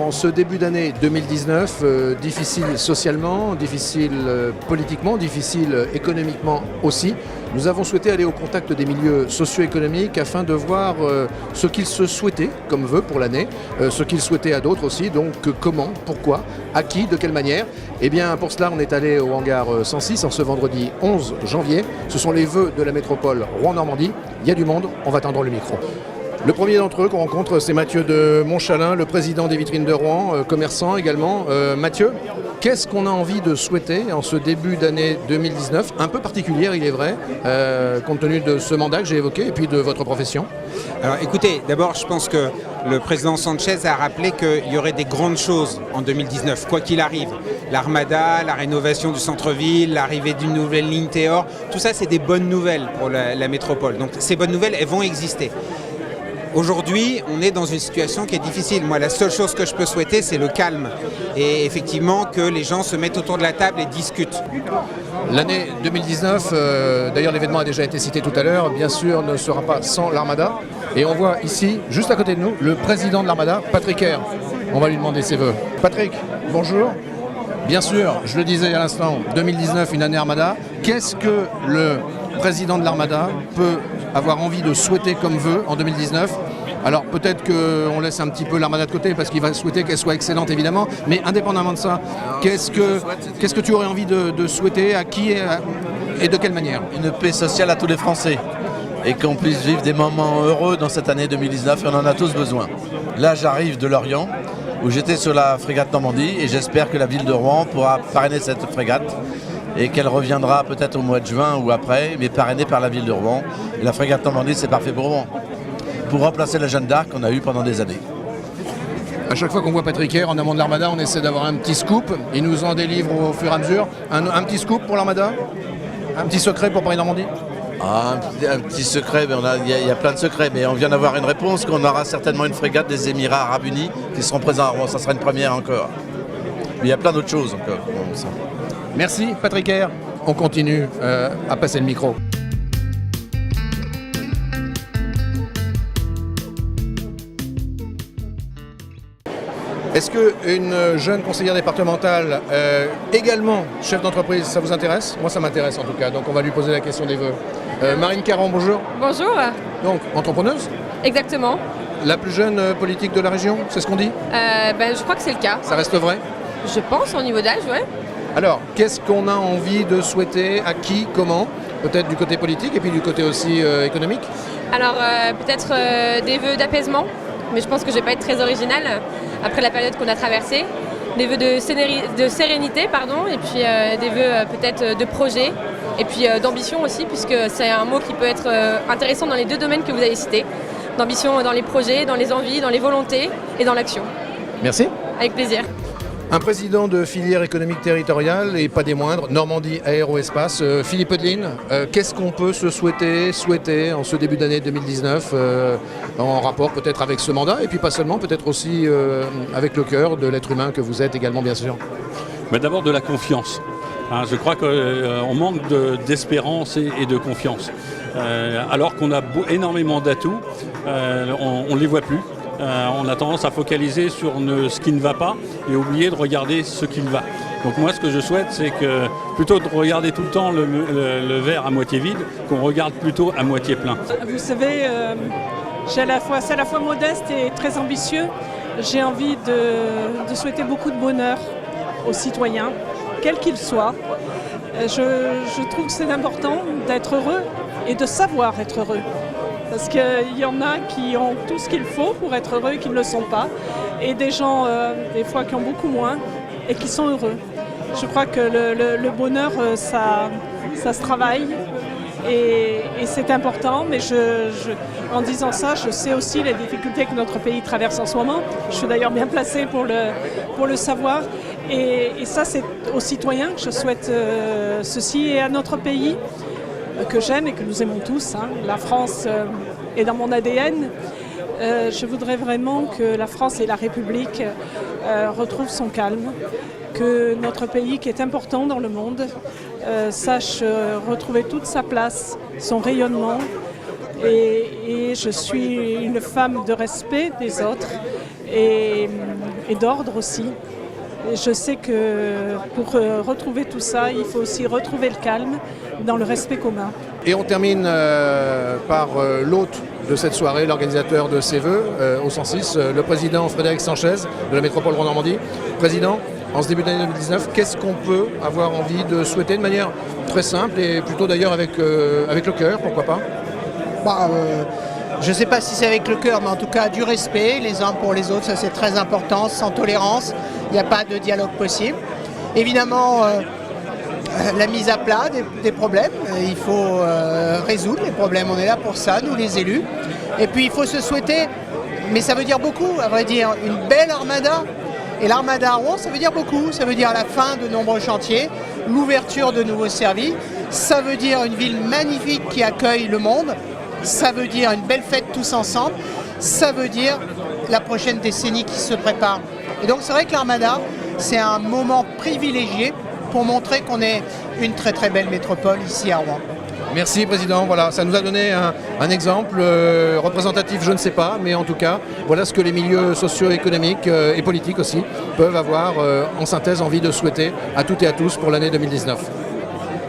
En ce début d'année 2019, difficile socialement, difficile politiquement, difficile économiquement aussi, nous avons souhaité aller au contact des milieux socio-économiques afin de voir ce qu'ils se souhaitaient comme vœu pour l'année, ce qu'ils souhaitaient à d'autres aussi, donc comment, pourquoi, à qui, de quelle manière. Et bien pour cela on est allé au hangar 106 en ce vendredi 11 janvier. Ce sont les vœux de la métropole Rouen-Normandie. Il y a du monde, on va tendre le micro. Le premier d'entre eux qu'on rencontre, c'est Mathieu de Montchalin, le président des Vitrines de Rouen, commerçant également. Mathieu, qu'est-ce qu'on a envie de souhaiter en ce début d'année 2019, un peu particulière il est vrai, compte tenu de ce mandat que j'ai évoqué et puis de votre profession? Alors écoutez, d'abord je pense que le président Sanchez a rappelé qu'il y aurait des grandes choses en 2019, quoi qu'il arrive. L'Armada, la rénovation du centre-ville, l'arrivée d'une nouvelle ligne Théor, tout ça c'est des bonnes nouvelles pour la métropole. Donc ces bonnes nouvelles, elles vont exister. Aujourd'hui, on est dans une situation qui est difficile. Moi, la seule chose que je peux souhaiter, c'est le calme. Et effectivement, que les gens se mettent autour de la table et discutent. L'année 2019, d'ailleurs l'événement a déjà été cité tout à l'heure, bien sûr ne sera pas sans l'Armada. Et on voit ici, juste à côté de nous, le président de l'Armada, Patrick Air. On va lui demander ses vœux. Patrick, bonjour. Bien sûr, je le disais à l'instant, 2019, une année Armada. Qu'est-ce que le président de l'Armada peut avoir envie de souhaiter comme vœu en 2019? Alors peut-être qu'on laisse un petit peu l'Armada de côté parce qu'il va souhaiter qu'elle soit excellente évidemment, mais indépendamment de ça, qu'est-ce que tu aurais envie de souhaiter, à qui et de quelle manière? Une paix sociale à tous les Français et qu'on puisse vivre des moments heureux dans cette année 2019 et on en a tous besoin. Là j'arrive de Lorient où j'étais sur la frégate Normandie et j'espère que la ville de Rouen pourra parrainer cette frégate et qu'elle reviendra peut-être au mois de juin ou après, mais parrainée par la ville de Rouen. Et la frégate Normandie, c'est parfait pour Rouen, pour remplacer la Jeanne d'Arc qu'on a eue pendant des années. À chaque fois qu'on voit Patrick Air en amont de l'Armada, on essaie d'avoir un petit scoop. Il nous en délivre au fur et à mesure. Un petit scoop pour l'Armada? Un petit secret pour Paris-Normandie? Un petit secret, il y a plein de secrets, mais on vient d'avoir une réponse qu'on aura certainement une frégate des Émirats Arabes Unis qui seront présents à Rouen. Ça sera une première encore. Mais il y a plein d'autres choses encore. Merci Patrick Air. On continue à passer le micro. Est-ce qu'une jeune conseillère départementale, également chef d'entreprise, ça vous intéresse? Moi ça m'intéresse en tout cas, donc on va lui poser la question des vœux. Marine Caron, bonjour. Bonjour. Donc, entrepreneuse? Exactement. La plus jeune politique de la région, c'est ce qu'on dit? Je crois que c'est le cas. Ça reste vrai? Je pense, au niveau d'âge, ouais. Alors, qu'est-ce qu'on a envie de souhaiter, à qui, comment? Peut-être du côté politique et puis du côté aussi économique? Alors, peut-être des vœux d'apaisement, mais je pense que je ne vais pas être très originale après la période qu'on a traversée. Des vœux de sérénité, pardon, et puis des vœux peut-être de projet, et puis d'ambition aussi, puisque c'est un mot qui peut être intéressant dans les deux domaines que vous avez cités. D'ambition dans les projets, dans les envies, dans les volontés et dans l'action. Merci. Avec plaisir. Un président de filière économique territoriale, et pas des moindres, Normandie Aéroespace, Philippe Audeline, qu'est-ce qu'on peut se souhaiter en ce début d'année 2019, en rapport peut-être avec ce mandat, et puis pas seulement, peut-être aussi avec le cœur de l'être humain que vous êtes également, bien sûr? Mais d'abord de la confiance. Je crois qu'on manque d'espérance et de confiance. Alors qu'on a énormément d'atouts, on ne les voit plus. On a tendance à focaliser sur ce qui ne va pas et oublier de regarder ce qui va. Donc moi ce que je souhaite c'est que plutôt de regarder tout le temps le verre à moitié vide, qu'on regarde plutôt à moitié plein. Vous savez, c'est à la fois modeste et très ambitieux. J'ai envie de souhaiter beaucoup de bonheur aux citoyens, quels qu'ils soient. Je trouve que c'est important d'être heureux et de savoir être heureux. Parce qu'il y en a qui ont tout ce qu'il faut pour être heureux et qui ne le sont pas. Et des gens, des fois, qui ont beaucoup moins et qui sont heureux. Je crois que le bonheur, ça se travaille et c'est important. Mais en disant ça, je sais aussi les difficultés que notre pays traverse en ce moment. Je suis d'ailleurs bien placée pour le savoir. Et ça, c'est aux citoyens que je souhaite ceci et à notre pays. Que j'aime et que nous aimons tous. La France est dans mon ADN. Je voudrais vraiment que la France et la République retrouvent son calme, que notre pays, qui est important dans le monde, sache retrouver toute sa place, son rayonnement. Et je suis une femme de respect des autres. Et et d'ordre aussi. Et je sais que pour retrouver tout ça, il faut aussi retrouver le calme dans le respect commun. Et on termine par l'hôte de cette soirée, l'organisateur de ces vœux au 106, le président Frédéric Sanchez de la métropole Rouen-Normandie. Président, en ce début d'année 2019, qu'est-ce qu'on peut avoir envie de souhaiter de manière très simple et plutôt d'ailleurs avec le cœur, pourquoi pas? Je ne sais pas si c'est avec le cœur, mais en tout cas du respect les uns pour les autres, ça c'est très important, sans tolérance, il n'y a pas de dialogue possible. Évidemment, la mise à plat des problèmes, il faut résoudre les problèmes, on est là pour ça, nous les élus. Et puis il faut se souhaiter, mais ça veut dire beaucoup, à vrai dire, une belle armada. Et l'armada à Rouen, ça veut dire beaucoup, ça veut dire la fin de nombreux chantiers, l'ouverture de nouveaux services, ça veut dire une ville magnifique qui accueille le monde, ça veut dire une belle fête tous ensemble, ça veut dire la prochaine décennie qui se prépare. Et donc c'est vrai que l'Armada, c'est un moment privilégié pour montrer qu'on est une très très belle métropole ici à Rouen. Merci Président, voilà, ça nous a donné un exemple représentatif, je ne sais pas, mais en tout cas, voilà ce que les milieux socio-économiques et politiques aussi peuvent avoir en synthèse envie de souhaiter à toutes et à tous pour l'année 2019.